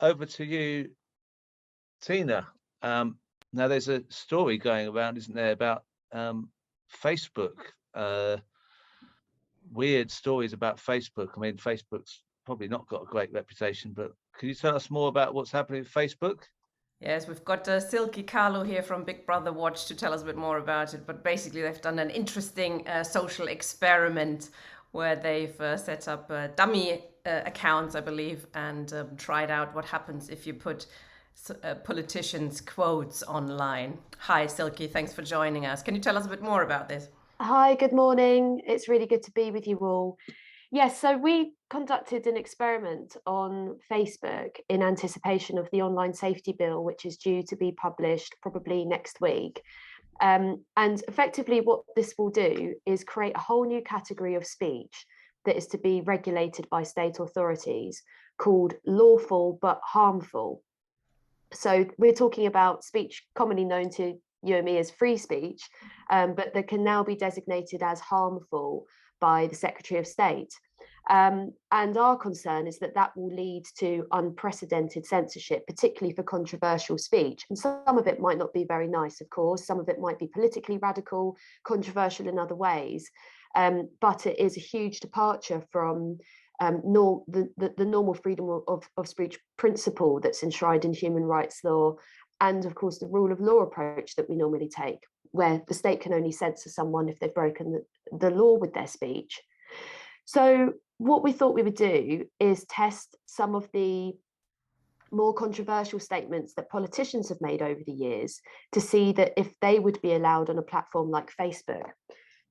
over to you, Tina. Now, there's a story going around, isn't there, about Facebook? Uh, Weird stories about Facebook. I mean, Facebook's probably not got a great reputation, but can you tell us more about what's happening with Facebook? Yes, we've got Silkie Carlo here from Big Brother Watch to tell us a bit more about it. But basically, they've done an interesting social experiment where they've set up dummy accounts, I believe, and tried out what happens if you put politicians' quotes online. Hi, Silkie. Thanks for joining us. Can you tell us a bit more about this? Hi, good morning. It's really good to be with you all. Yes, so we conducted an experiment on Facebook in anticipation of the online safety bill, which is due to be published probably next week. And effectively, what this will do is create a whole new category of speech that is to be regulated by state authorities called lawful but harmful. So we're talking about speech commonly known to you and me as free speech, but that can now be designated as harmful by the Secretary of State. And our concern is that that will lead to unprecedented censorship, particularly for controversial speech. And some of it might not be very nice, of course. Some of it might be politically radical, controversial in other ways. But it is a huge departure from the normal freedom of speech principle that's enshrined in human rights law, and of course the rule of law approach that we normally take, where the state can only censor someone if they've broken the law with their speech. So what we thought we would do is test some of the more controversial statements that politicians have made over the years to see that if they would be allowed on a platform like Facebook.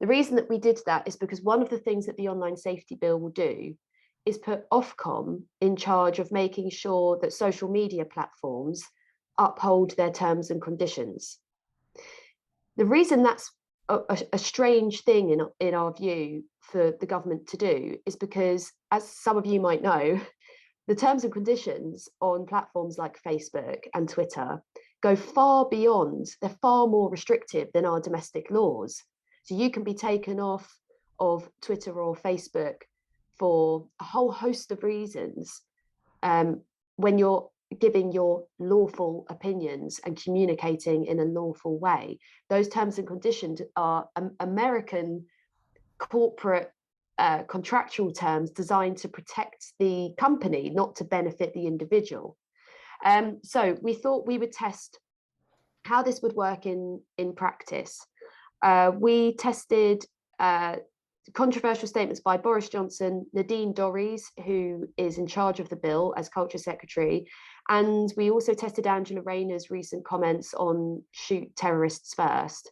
The reason that we did that is because one of the things that the online safety bill will do is put Ofcom in charge of making sure that social media platforms uphold their terms and conditions. The reason that's a strange thing in our view for the government to do is because, as some of you might know, the terms and conditions on platforms like Facebook and Twitter go far beyond, they're far more restrictive than our domestic laws. So you can be taken off of Twitter or Facebook for a whole host of reasons when you're giving your lawful opinions and communicating in a lawful way. Those terms and conditions are American corporate contractual terms designed to protect the company, not to benefit the individual. So we thought we would test how this would work in practice. We tested controversial statements by Boris Johnson, Nadine Dorries, who is in charge of the bill as Culture Secretary, and we also tested Angela Rayner's recent comments on shoot terrorists first,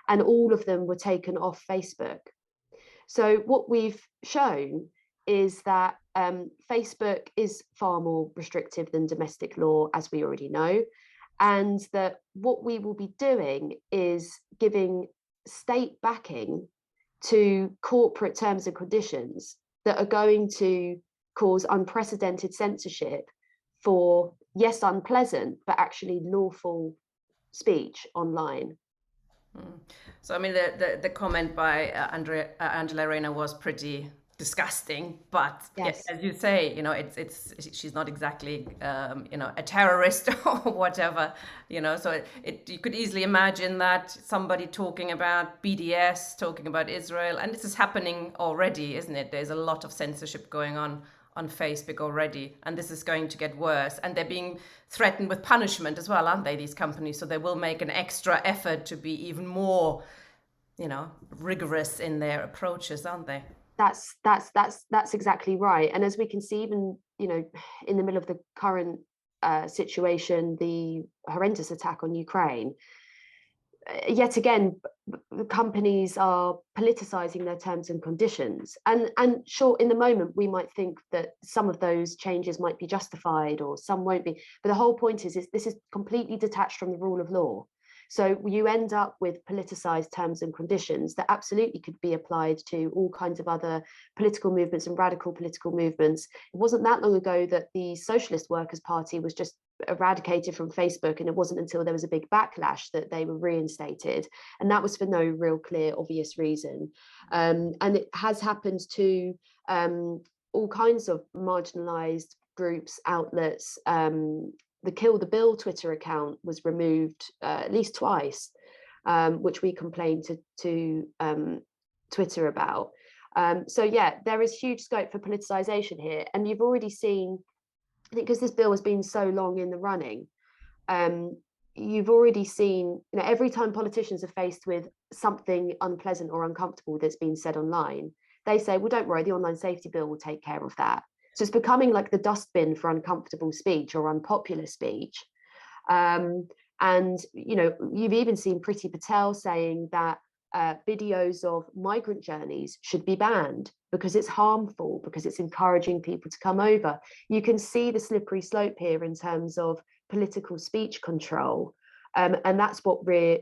and all of them were taken off Facebook. So what we've shown is that Facebook is far more restrictive than domestic law, as we already know, and that what we will be doing is giving state backing to corporate terms and conditions that are going to cause unprecedented censorship for, yes, unpleasant, but actually lawful speech online. So, I mean, the comment by Angela Rayner was pretty disgusting, but Yes. as you say, she's not exactly a terrorist or whatever, so you could easily imagine that somebody talking about BDS, talking about Israel, and this is happening already, isn't it? There's a lot of censorship going on Facebook already, and this is going to get worse, and they're being threatened with punishment as well, aren't they, these companies? So they will make an extra effort to be even more rigorous in their approaches, aren't they? That's exactly right. And as we can see, even in the middle of the current situation, the horrendous attack on Ukraine, yet again, companies are politicizing their terms and conditions. And sure, in the moment, we might think that some of those changes might be justified or some won't be. But the whole point is this is completely detached from the rule of law. So you end up with politicized terms and conditions that absolutely could be applied to all kinds of other political movements and radical political movements. It wasn't that long ago that the Socialist Workers' Party was just eradicated from Facebook, and it wasn't until there was a big backlash that they were reinstated, and that was for no real clear obvious reason. And it has happened to all kinds of marginalized groups, outlets. The Kill the Bill Twitter account was removed at least twice, which we complained to Twitter about. So yeah, there is huge scope for politicization here. And you've already seen, I think because this bill has been so long in the running, you've already seen, every time politicians are faced with something unpleasant or uncomfortable that's been said online, they say, well, don't worry, the online safety bill will take care of that. So it's becoming like the dustbin for uncomfortable speech or unpopular speech. And, you've even seen Priti Patel saying that videos of migrant journeys should be banned because it's harmful, because it's encouraging people to come over. You can see the slippery slope here in terms of political speech control. And that's what we're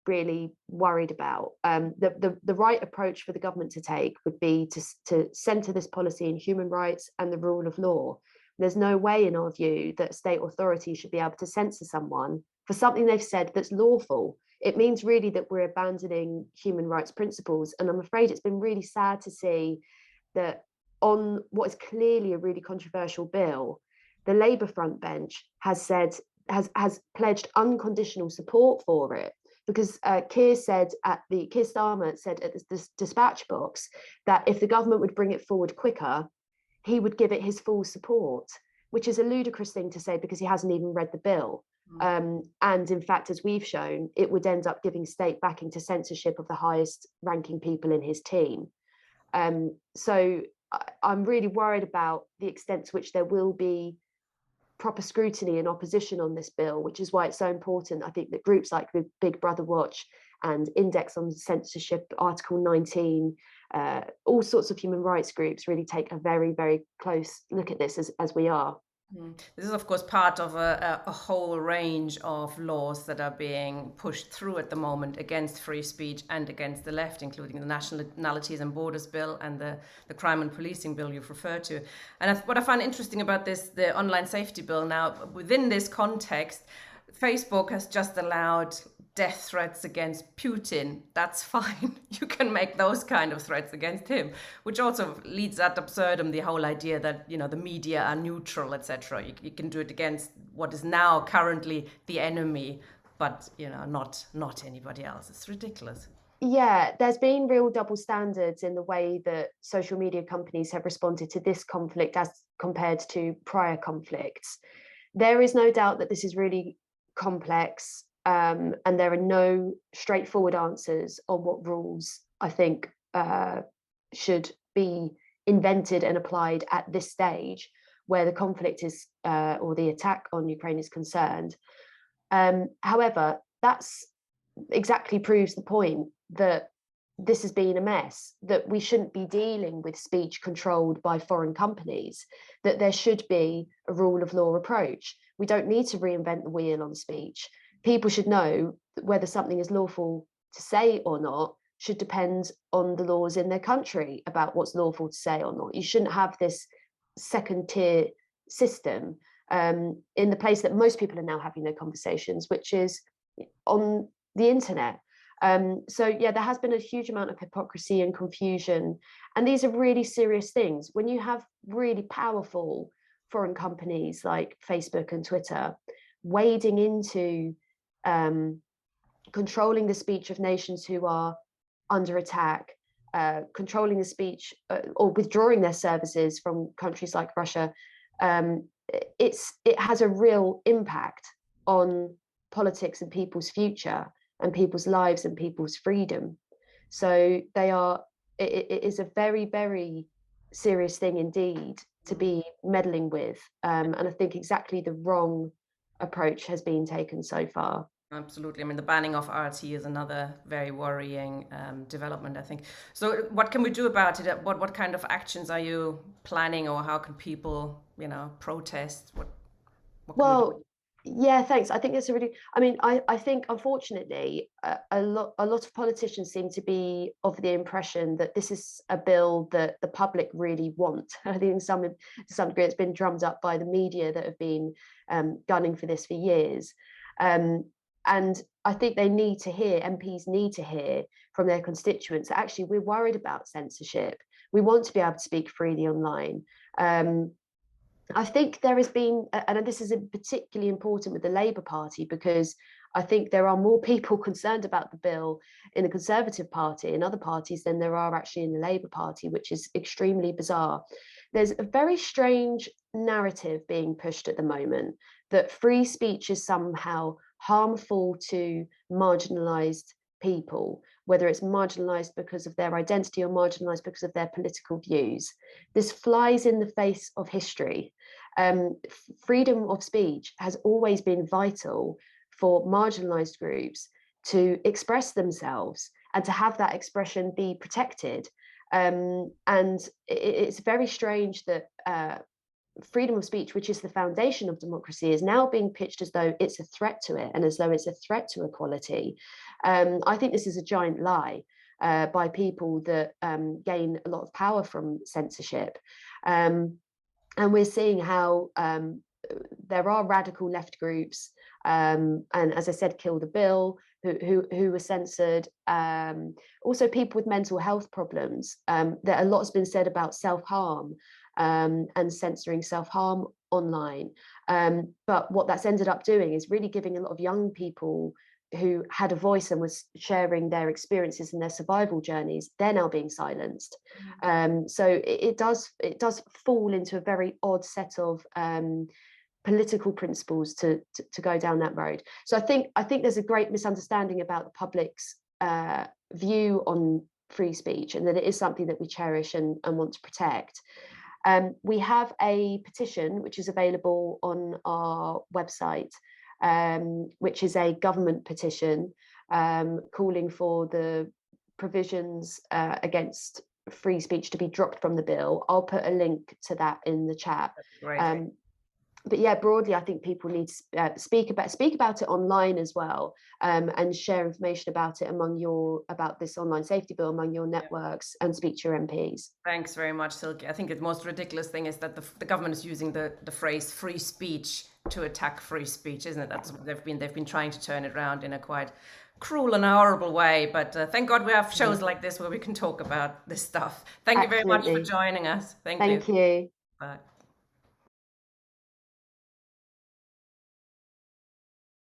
really worried about. The right approach for the government to take would be to centre this policy in human rights and the rule of law. There's no way, in our view, that state authorities should be able to censor someone for something they've said that's lawful. It means really that we're abandoning human rights principles. And I'm afraid it's been really sad to see that on what is clearly a really controversial bill, the Labour front bench has pledged unconditional support for it. Because Keir Starmer said at the dispatch box that if the government would bring it forward quicker, he would give it his full support, which is a ludicrous thing to say because he hasn't even read the bill. And in fact, as we've shown, it would end up giving state backing to censorship of the highest ranking people in his team. So I'm really worried about the extent to which there will be proper scrutiny and opposition on this bill, which is why it's so important, I think, that groups like the Big Brother Watch and Index on Censorship, Article 19, all sorts of human rights groups really take a very, very close look at this as we are. This is, of course, part of a whole range of laws that are being pushed through at the moment against free speech and against the left, including the Nationalities and Borders Bill and the Crime and Policing Bill you've referred to. And what I find interesting about the online safety bill now, within this context, Facebook has just allowed death threats against Putin. That's fine. You can make those kind of threats against him, which also leads ad absurdum the whole idea that, the media are neutral, etc. You can do it against what is now currently the enemy, but, not anybody else. It's ridiculous. Yeah, there's been real double standards in the way that social media companies have responded to this conflict as compared to prior conflicts. There is no doubt that this is really complex. And there are no straightforward answers on what rules I think should be invented and applied at this stage where the conflict is or the attack on Ukraine is concerned. However, that's exactly proves the point that this has been a mess, that we shouldn't be dealing with speech controlled by foreign companies, that there should be a rule of law approach. We don't need to reinvent the wheel on speech. People should know that whether something is lawful to say or not should depend on the laws in their country about what's lawful to say or not. You shouldn't have this second tier system in the place that most people are now having their conversations, which is on the internet. So yeah, there has been a huge amount of hypocrisy and confusion. And these are really serious things. When you have really powerful foreign companies like Facebook and Twitter wading into controlling the speech of nations who are under attack, controlling the speech or withdrawing their services from countries like Russia, it has a real impact on politics and people's future and people's lives and people's freedom. So it is a very, very serious thing indeed to be meddling with. And I think exactly the wrong approach has been taken so far. Absolutely. I mean, the banning of RT is another very worrying development, I think. So what can we do about it? What kind of actions are you planning, or how can people, protest? What well, yeah, thanks. I think that's I think unfortunately a lot of politicians seem to be of the impression that this is a bill that the public really want. I think to some degree it's been drummed up by the media that have been gunning for this for years. And I think MPs need to hear from their constituents that actually we're worried about censorship. We want to be able to speak freely online. I think there has been, and this is particularly important with the Labour Party, because I think there are more people concerned about the bill in the Conservative Party and other parties than there are actually in the Labour Party, which is extremely bizarre. There's a very strange narrative being pushed at the moment that free speech is somehow harmful to marginalised people, whether it's marginalised because of their identity or marginalised because of their political views. This flies in the face of history. Freedom of speech has always been vital for marginalised groups to express themselves and to have that expression be protected. And it's very strange that freedom of speech, which is the foundation of democracy, is now being pitched as though it's a threat to it and as though it's a threat to equality. I think this is a giant lie by people that gain a lot of power from censorship. And we're seeing how there are radical left groups, and as I said, Kill the Bill, who were censored. Also, people with mental health problems. There a lot's been said about self-harm and censoring self-harm online. But what that's ended up doing is really giving a lot of young people who had a voice and was sharing their experiences and their survival journeys, they're now being silenced. So it does fall into a very odd set of political principles to go down that road. So I think there's a great misunderstanding about the public's view on free speech, and that it is something that we cherish and want to protect. We have a petition which is available on our website, which is a government petition calling for the provisions against free speech to be dropped from the bill. I'll put a link to that in the chat. But yeah, broadly, I think people need to speak about it online as well, and share information about it about this online safety bill among your networks, and speak to your MPs. Thanks very much, Silkie. I think the most ridiculous thing is that the government is using the phrase free speech to attack free speech, isn't it? That's they've been trying to turn it around in a quite cruel and horrible way. But thank God we have shows like this where we can talk about this stuff. Thank you very much for joining us. Thank you. Thank you. Bye.